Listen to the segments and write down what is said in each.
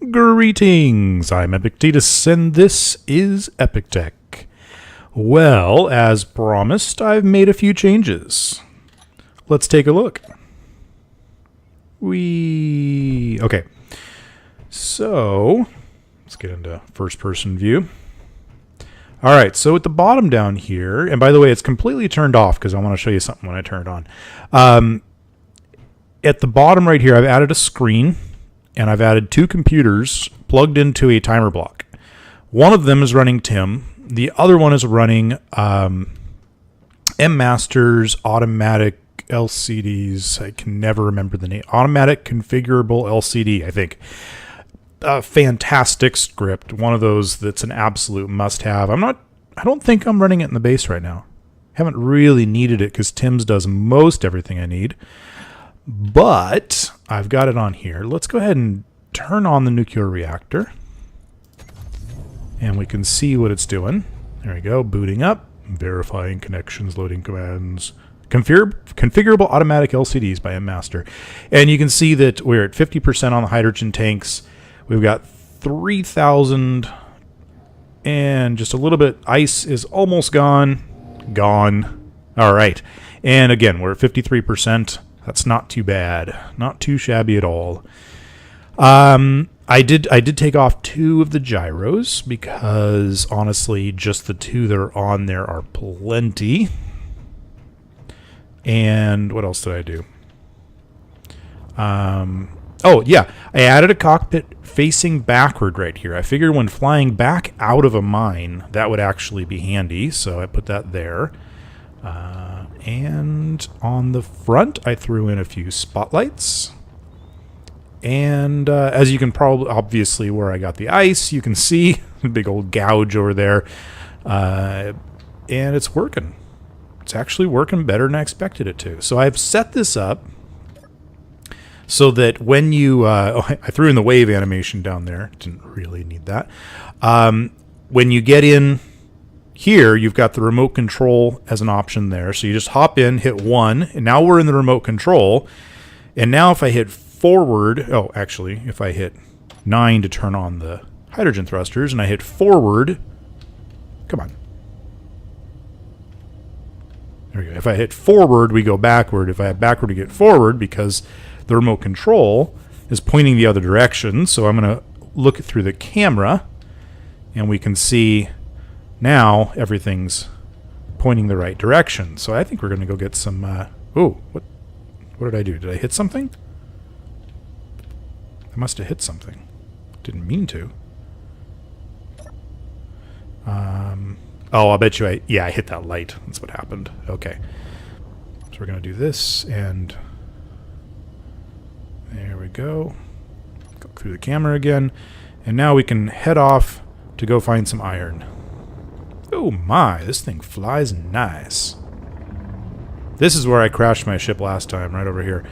Greetings, I'm Epictetus, and this is Epic Tech. Well, as promised, I've made a few changes. Let's take a look. Okay. So, let's get into first-person view. All right, so at the bottom down here, and by the way, it's completely turned off because I want to show you something when I turn it on. At the bottom right here, I've added a screen, and I've added two computers plugged into a timer block. One of them is running Tim. The other one is running M-Master's automatic LCDs. I can never remember the name. Automatic configurable LCD, I think. A fantastic script. One of those that's an absolute must-have. I don't think I'm running it in the base right now. Haven't really needed it because Tim's does most everything I need. But I've got it on here. Let's go ahead and turn on the nuclear reactor. And we can see what it's doing. There we go, booting up, verifying connections, loading commands. Configurable automatic LCDs by M-Master. And you can see that we're at 50% on the hydrogen tanks. We've got 3,000 and just a little bit. Ice is almost gone. Gone. All right. And again, we're at 53%. That's not too bad. Not too shabby at all. I did take off two of the gyros because honestly, just the two that are on there are plenty. And what else did I do? Oh yeah, I added a cockpit facing backward right here. I figured when flying back out of a mine, that would actually be handy, so I put that there. And on the front, I threw in a few spotlights. And as you can probably, obviously, where I got the ice, you can see a big old gouge over there. And it's working. It's actually working better than I expected it to. So I've set this up so that when you... I threw in the wave animation down there. Didn't really need that. When you get in... Here, you've got the remote control as an option there. So you just hop in, hit 1, and now we're in the remote control. And now if I hit forward, if I hit 9 to turn on the hydrogen thrusters, and I hit forward, come on. There we go. If I hit forward, we go backward. If I hit backward, we get forward because the remote control is pointing the other direction. So I'm going to look through the camera, and we can see... Now, everything's pointing the right direction. So I think we're going to go get some... what did I do? Did I hit something? I must have hit something. Didn't mean to. I'll bet you I hit that light. That's what happened. Okay. So we're going to do this, and... There we go. Go through the camera again. And now we can head off to go find some iron. Oh my, this thing flies nice. This is where I crashed my ship last time, right over here.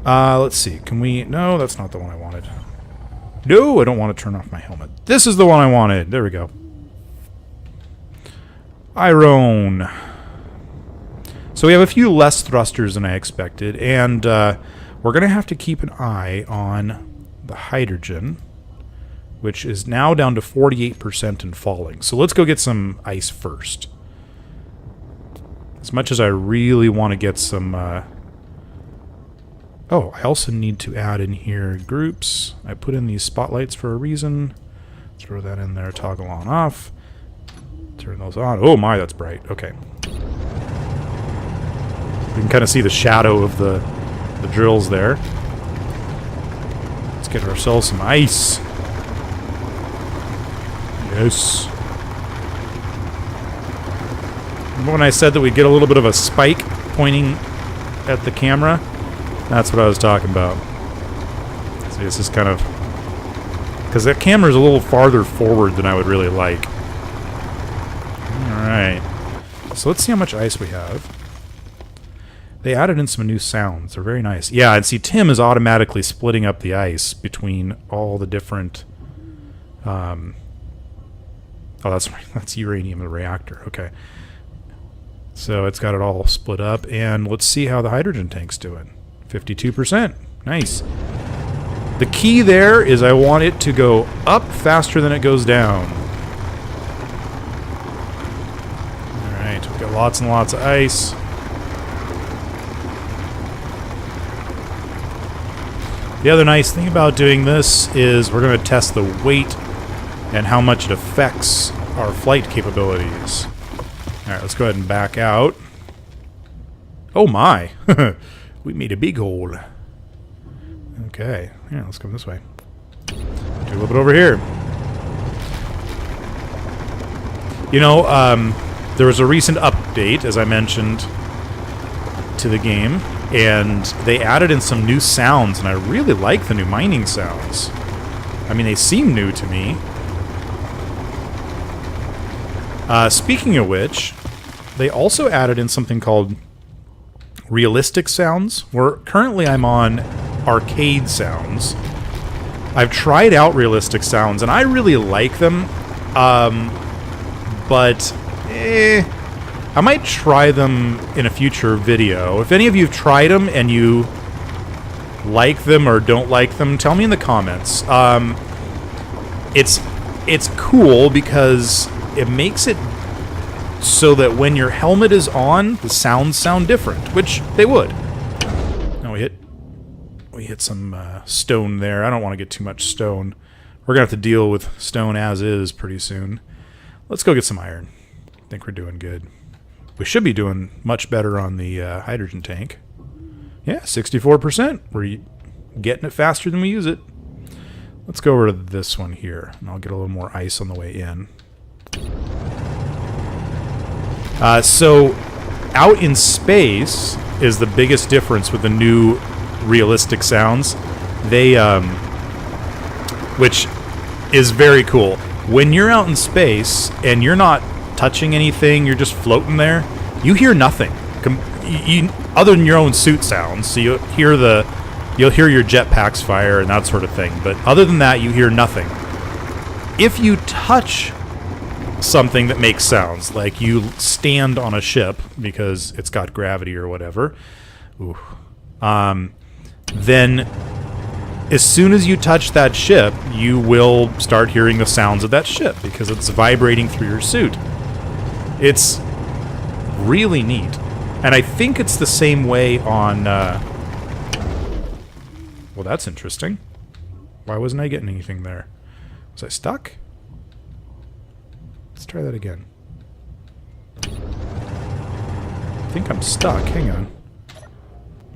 Let's see, can we... No, that's not the one I wanted. No, I don't want to turn off my helmet. This is the one I wanted. There we go. Iron. So we have a few less thrusters than I expected, and we're going to have to keep an eye on the hydrogen, which is now down to 48% and falling. So let's go get some ice first. As much as I really want to get some... I also need to add in here groups. I put in these spotlights for a reason. Throw that in there, toggle on off. Turn those on. Oh my, that's bright. Okay. You can kind of see the shadow of the drills there. Let's get ourselves some ice. Yes. Remember when I said that we'd get a little bit of a spike pointing at the camera? That's what I was talking about. See, this is kind of... Because that camera's a little farther forward than I would really like. Alright. So let's see how much ice we have. They added in some new sounds. They're very nice. Yeah, and see, Tim is automatically splitting up the ice between all the different... Oh, that's uranium in the reactor. Okay. So it's got it all split up. And let's see how the hydrogen tank's doing. 52%. Nice. The key there is I want it to go up faster than it goes down. Alright, we've got lots and lots of ice. The other nice thing about doing this is we're going to test the weight and how much it affects our flight capabilities. Alright, let's go ahead and back out. Oh my! We made a big hole. Okay, yeah, let's go this way. Do a little bit over here. You know, there was a recent update, as I mentioned, to the game, and they added in some new sounds, and I really like the new mining sounds. I mean, they seem new to me. Speaking of which, they also added in something called realistic sounds, where currently I'm on arcade sounds. I've tried out realistic sounds, and I really like them, but I might try them in a future video. If any of you have tried them and you like them or don't like them, tell me in the comments. It's cool because it makes it so that when your helmet is on, the sounds sound different, which they would. Now we hit some stone there. I don't want to get too much stone. We're gonna have to deal with stone as is pretty soon. Let's go get some iron. I think we're doing good. We should be doing much better on the hydrogen tank. Yeah, 64%. We're getting it faster than we use it. Let's go over to this one here, and I'll get a little more ice on the way in. So, out in space is the biggest difference with the new realistic sounds. They, which is very cool. When you're out in space and you're not touching anything, you're just floating there, you hear nothing other than your own suit sounds. So you'll hear your jetpacks fire and that sort of thing, but other than that you hear nothing. If you touch something that makes sounds, like you stand on a ship because it's got gravity or whatever, then as soon as you touch that ship, you will start hearing the sounds of that ship because it's vibrating through your suit. It's really neat. And I think it's the same way on... Well, that's interesting. Why wasn't I getting anything there? Was I stuck? Let's try that again. I think I'm stuck. Hang on.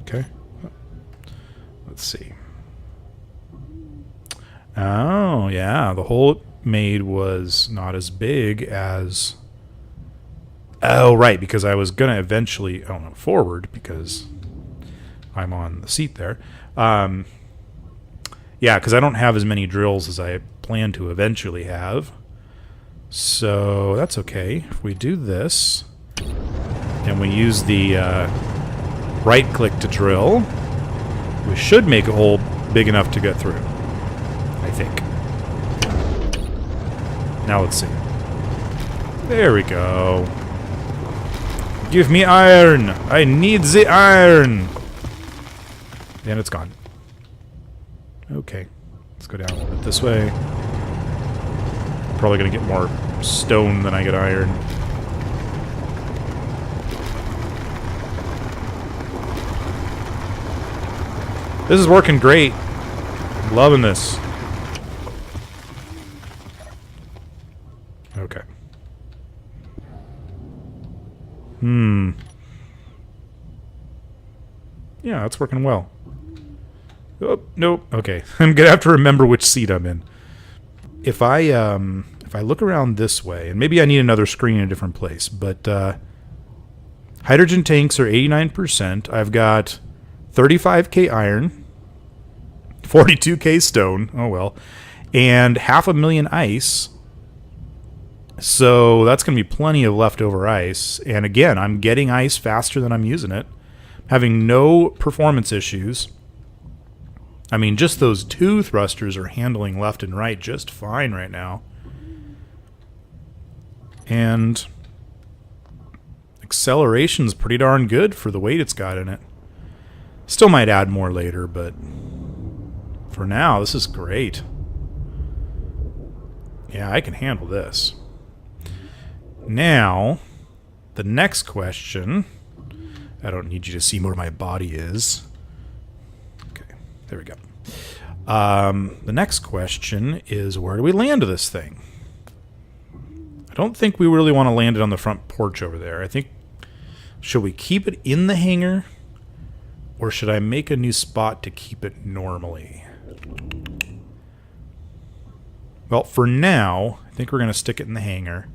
Okay. Let's see. Oh, yeah. The hole it made was not as big as... Oh, right, because I was going to eventually... Oh, no, forward, because I'm on the seat there. Yeah, because I don't have as many drills as I plan to eventually have. So that's okay. If we do this, and we use the right-click to drill, we should make a hole big enough to get through. I think. Now let's see. There we go. Give me iron! I need the iron! And it's gone. Okay. Let's go down a little bit this way. Probably gonna get more stone than I get iron. This is working great. Loving this. Okay. Yeah, that's working well. Oh, nope. Okay. I'm gonna have to remember which seat I'm in. If I look around this way, and maybe I need another screen in a different place, but hydrogen tanks are 89%. I've got 35k iron, 42k stone, oh well, and 500,000 ice. So that's going to be plenty of leftover ice. And again, I'm getting ice faster than I'm using it. Having no performance issues. I mean, just those two thrusters are handling left and right just fine right now. And acceleration's pretty darn good for the weight it's got in it. Still might add more later, but For now, this is great. Yeah, I can handle this. Now, the next question... I don't need you to see where my body is. Okay, there we go. The next question is, where do we land this thing? I don't think we really want to land it on the front porch over there. I think... Should we keep it in the hangar? Or should I make a new spot to keep it normally? Well, for now, I think we're going to stick it in the hangar.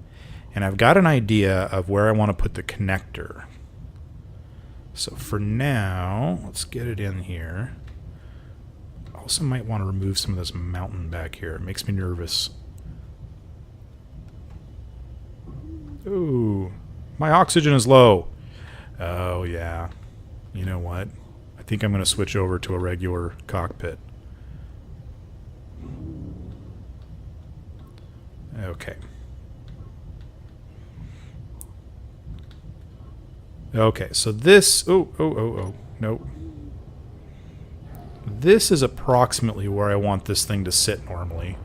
And I've got an idea of where I want to put the connector. So for now, let's get it in here. Also might want to remove some of this mountain back here. It makes me nervous. Ooh, my oxygen is low. Oh, yeah. You know what? I think I'm going to switch over to a regular cockpit. Okay. Okay, so this... Oh. Nope. This is approximately where I want this thing to sit normally.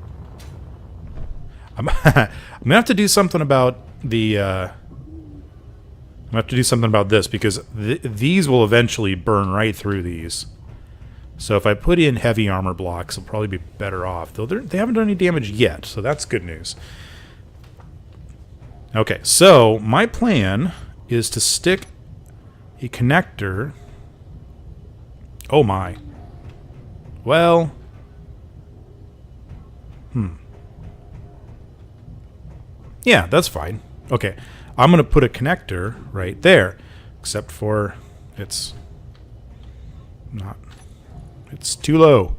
I'm going to have to do something about the... I'm going to have to do something about this, because these will eventually burn right through these. So if I put in heavy armor blocks, I'll probably be better off. Though they haven't done any damage yet, so that's good news. Okay, so my plan is to stick a connector... Oh my. Well... Yeah, that's fine. Okay, I'm going to put a connector right there. Except for it's not... It's too low.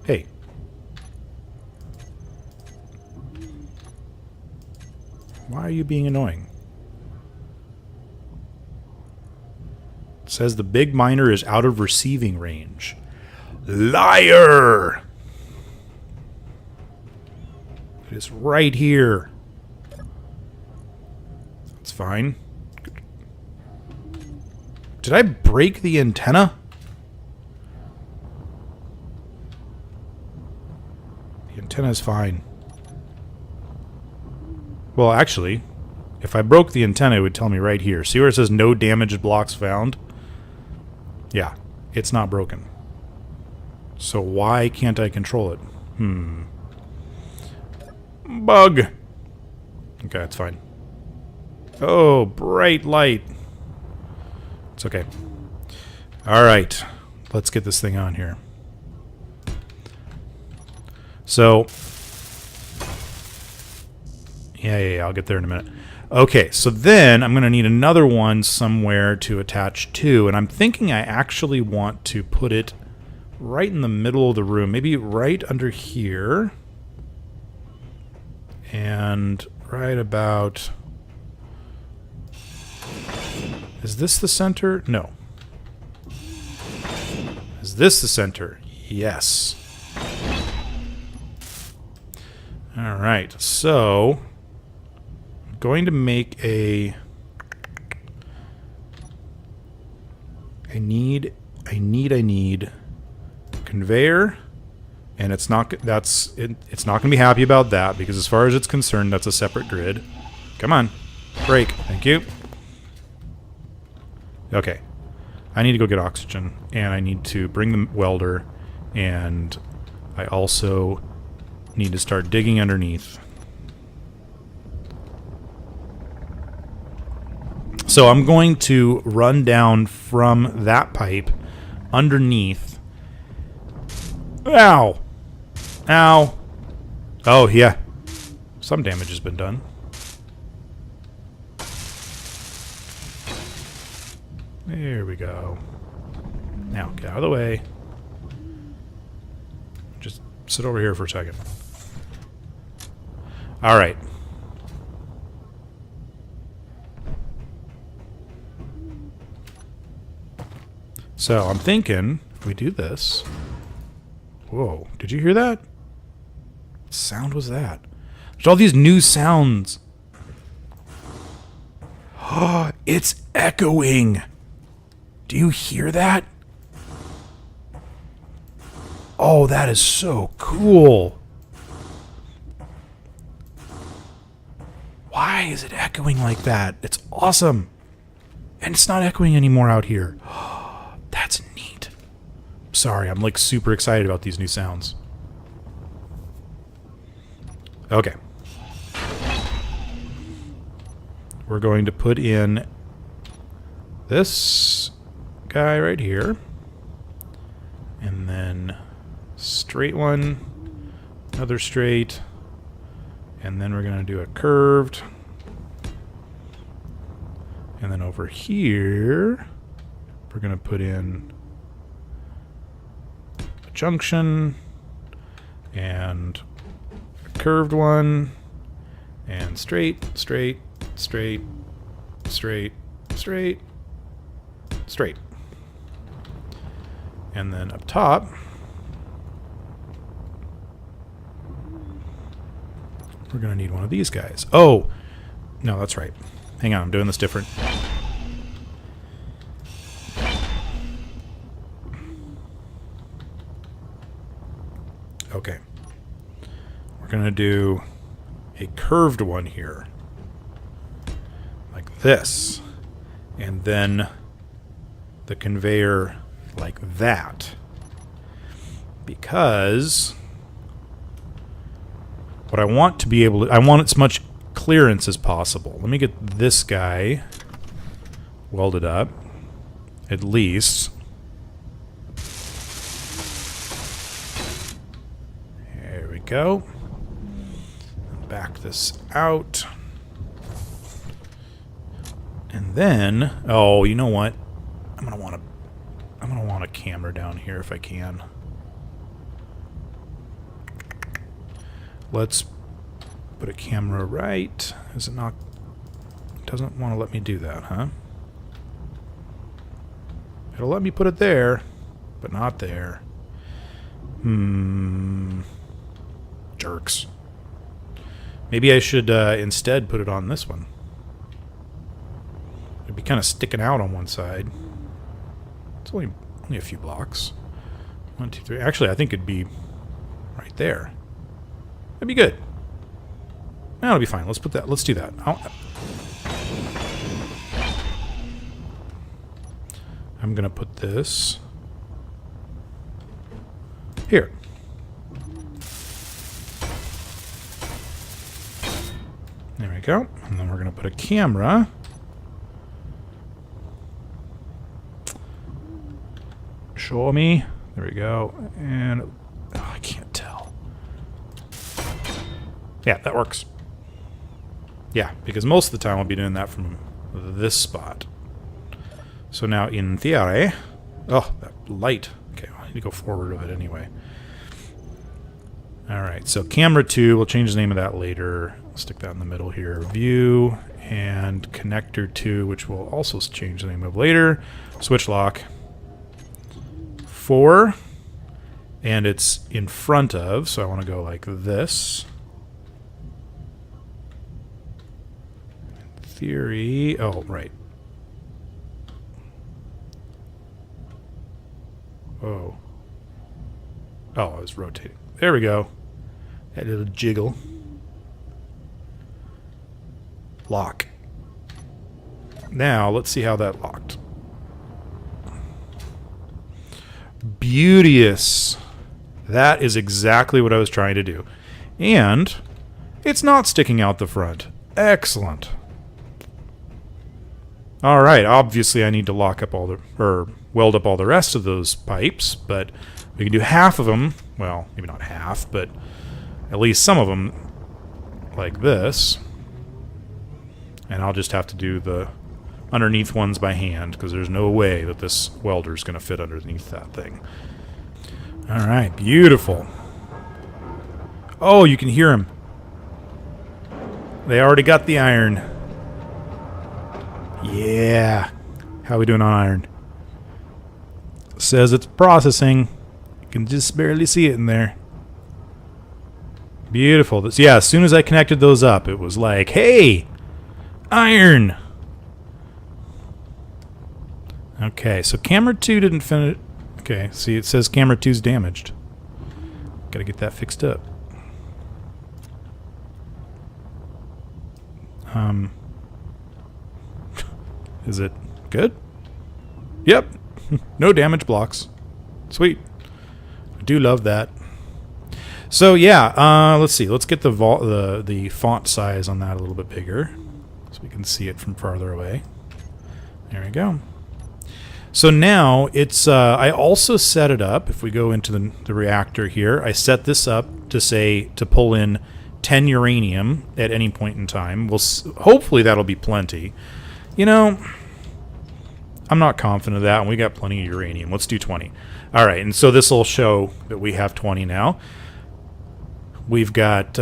Hey. Why are you being annoying? It says the big miner is out of receiving range. Liar! It is right here. It's fine. Did I break the antenna? The antenna is fine. Well, actually, if I broke the antenna, it would tell me right here. See where it says no damaged blocks found? Yeah, it's not broken. So why can't I control it? Bug! Okay, it's fine. Oh, bright light. It's okay. Alright, let's get this thing on here. So... Yeah, I'll get there in a minute. Okay, so then I'm going to need another one somewhere to attach to, and I'm thinking I actually want to put it right in the middle of the room, maybe right under here, and right about... Is this the center? No. Is this the center? Yes. Alright, so... going to make a... I need conveyor, and it's not it's not going to be happy about that, because as far as it's concerned, that's a separate grid. Come on, break. Thank you. Okay, I need to go get oxygen, and I need to bring the welder, and I also need to start digging underneath. So I'm going to run down from that pipe underneath. Ow! Ow! Oh, yeah. Some damage has been done. There we go. Now, get out of the way. Just sit over here for a second. Alright. So, I'm thinking, if we do this... Whoa, did you hear that? What sound was that? There's all these new sounds. Oh, it's echoing! Do you hear that? Oh, that is so cool. Why is it echoing like that? It's awesome. And it's not echoing anymore out here. That's neat. Sorry, I'm like super excited about these new sounds. Okay. We're going to put in this guy right here. And then straight one, another straight, and then we're going to do a curved. And then over here, we're going to put in a junction and a curved one and straight, straight, straight, straight, straight, straight. And then up top, we're going to need one of these guys. Oh, no, that's right. Hang on, I'm doing this different. Okay. We're going to do a curved one here. Like this. And then the conveyor like that. Because what I want to be able to... I want as much clearance as possible. Let me get this guy welded up. At least. There we go. Back this out. And then... Oh, you know what? I'm gonna want a camera down here if I can. Let's put a camera right. Is it not? It doesn't want to let me do that, huh? It'll let me put it there, but not there. Jerks. Maybe I should instead put it on this one. It'd be kind of sticking out on one side. It's only a few blocks. 1, 2, 3. Actually, I think it'd be right there. That'd be good. That'll be fine. Let's put that. Let's do that. I'm gonna put this here. There we go. And then we're gonna put a camera. Show me. There we go. And oh, I can't tell. Yeah, that works. Yeah, because most of the time I'll be doing that from this spot. So now in theory... Oh, that light. Okay, well, I need to go forward of it anyway. Alright, so camera 2, we'll change the name of that later. I'll stick that in the middle here. View and connector 2, which we'll also change the name of later. Switch lock. 4. And it's in front of, so I want to go like this. Theory. Oh, right. Oh. Oh, I was rotating. There we go. That little jiggle. Lock. Now, let's see how that locked. Beauteous. That is exactly what I was trying to do. And it's not sticking out the front. Excellent. Alright, obviously I need to lock up all the... or weld up all the rest of those pipes, but we can do half of them. Well, maybe not half, but at least some of them like this. And I'll just have to do the underneath ones by hand, because there's no way that this welder is going to fit underneath that thing. Alright, beautiful. Oh, you can hear them. They already got the iron. Yeah. How we doing on iron? Says it's processing. You can just barely see it in there. Beautiful. This, yeah, as soon as I connected those up, it was like, hey, iron. Okay, so camera 2 didn't finish. Okay, see, it says camera 2's damaged. Got to get that fixed up. Is it good? Yep. No damage blocks. Sweet. I do love that. So yeah, let's see. Let's get the font size on that a little bit bigger, so we can see it from farther away. There we go. So now it's. I also set it up. If we go into the reactor here, I set this up to pull in 10 uranium at any point in time. Hopefully that'll be plenty. You know, I'm not confident of that, and we got plenty of uranium. Let's do 20. All right, and so this will show that we have 20 now. We've got...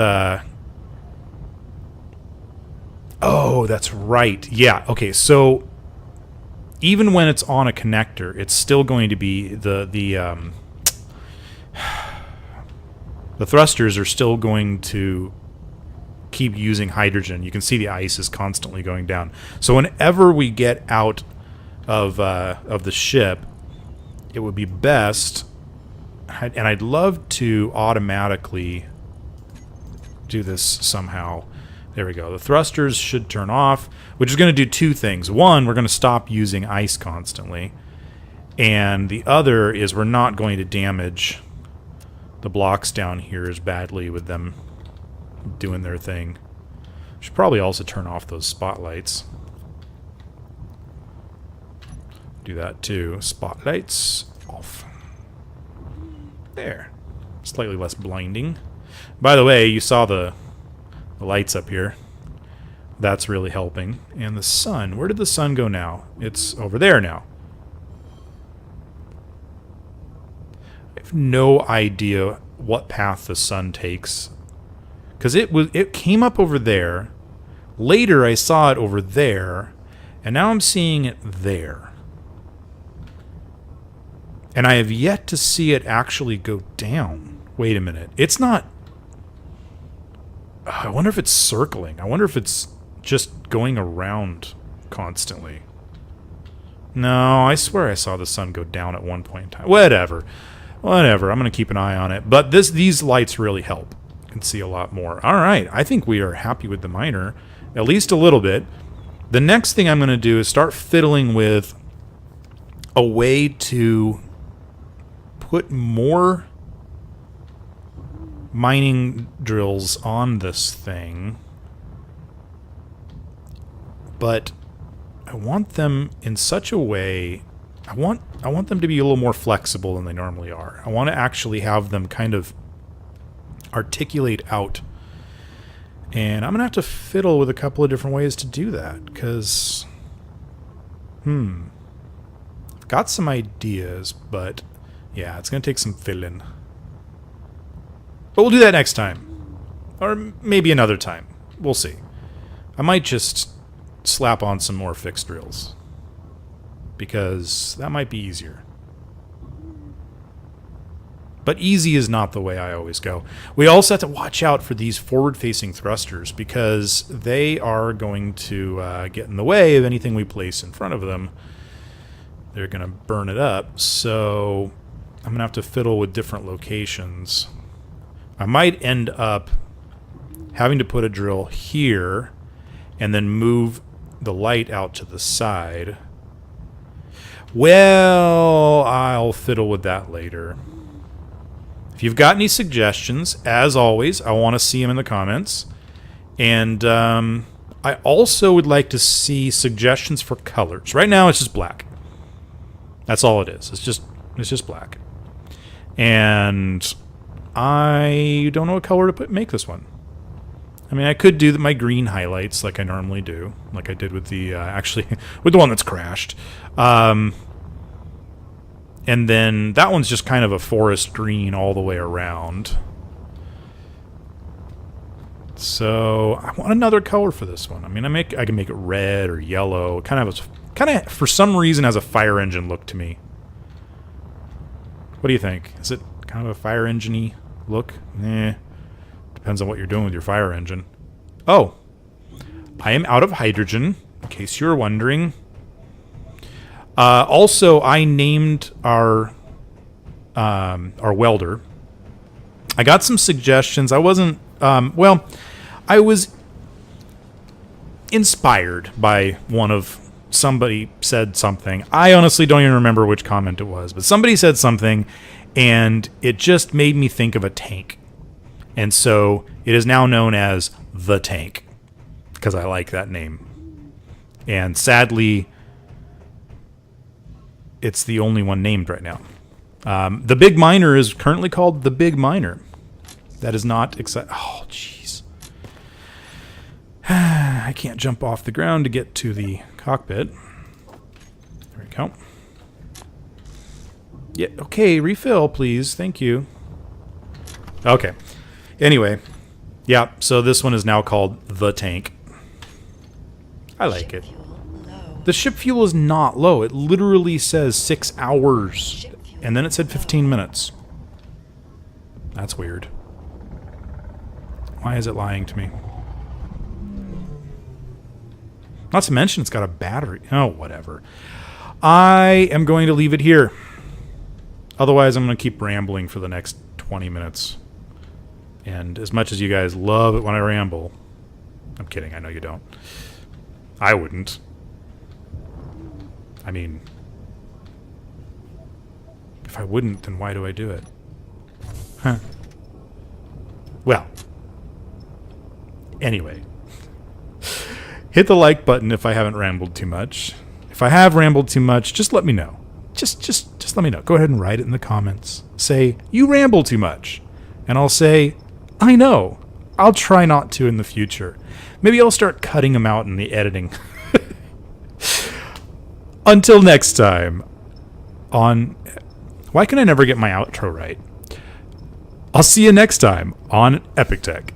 oh, that's right. Yeah, okay, so even when it's on a connector, it's still going to be the thrusters are still going to keep using hydrogen. You can see the ice is constantly going down. So whenever we get out of the ship, it would be best, and I'd love to automatically do this somehow. There we go. The thrusters should turn off, which is going to do two things. One, we're going to stop using ice constantly, and the other is we're not going to damage the blocks down here as badly with them doing their thing. Should probably also turn off those spotlights. Do that too. Spotlights off. There. Slightly less blinding. By the way, you saw the lights up here. That's really helping. And the sun. Where did the sun go now? It's over there now. I have no idea what path the sun takes, because it came up over there. Later I saw it over there, and now I'm seeing it there. And I have yet to see it actually go down. Wait a minute. It's not... I wonder if it's circling. I wonder if it's just going around constantly. No, I swear I saw the sun go down at one point in time. Whatever. Whatever. I'm going to keep an eye on it. But these lights really help. You can see a lot more. All right. I think we are happy with the miner. At least a little bit. The next thing I'm going to do is start fiddling with a way to put more mining drills on this thing, but I want them in such a way, I want them to be a little more flexible than they normally are. I want to actually have them kind of articulate out, and I'm gonna have to fiddle with a couple of different ways to do that, because I've got some ideas, but yeah, it's gonna take some fiddling. But we'll do that next time. Or maybe another time. We'll see. I might just slap on some more fixed drills, because that might be easier. But easy is not the way I always go. We also have to watch out for these forward-facing thrusters, because they are going to get in the way of anything we place in front of them. They're going to burn it up. So I'm going to have to fiddle with different locations. I might end up having to put a drill here and then move the light out to the side. Well, I'll fiddle with that later. If you've got any suggestions, as always, I want to see them in the comments. And I also would like to see suggestions for colors. Right now it's just black. That's all it is. It's just black. And I don't know what color to make this one. I mean, I could do my green highlights like I normally do, like I did with the actually with the one that's crashed. And then that one's just kind of a forest green all the way around. So I want another color for this one. I mean, I can make it red or yellow. Kind of for some reason has a fire engine look to me. What do you think? Is it kind of a fire engine-y look? Depends on what you're doing with your fire engine. Oh, I am out of hydrogen, in case you were wondering. Also, I named our welder. I got some suggestions. I wasn't, well, I was inspired by somebody said something. I honestly don't even remember which comment it was, but somebody said something and it just made me think of a tank. And so it is now known as the Tank because I like that name. And sadly, it's the only one named right now. The Big Miner is currently called the Big Miner. That is not exciting. Oh, jeez. I can't jump off the ground to get to the cockpit. There we go. Yeah, okay, refill, please. Thank you. Okay. Anyway, yeah, so this one is now called the Tank. I like it. The ship fuel is not low. It literally says 6 hours. And then it said 15 minutes. That's weird. Why is it lying to me? Not to mention it's got a battery. Oh, whatever. I am going to leave it here. Otherwise, I'm going to keep rambling for the next 20 minutes. And as much as you guys love it when I ramble... I'm kidding, I know you don't. I wouldn't. I mean... if I wouldn't, then why do I do it? Huh. Well... anyway, hit the like button if I haven't rambled too much. If I have rambled too much, just let me know. Just let me know. Go ahead and write it in the comments. Say, you ramble too much. And I'll say, I know. I'll try not to in the future. Maybe I'll start cutting them out in the editing. Until next time on... why can I never get my outro right? I'll see you next time on Epic Tech.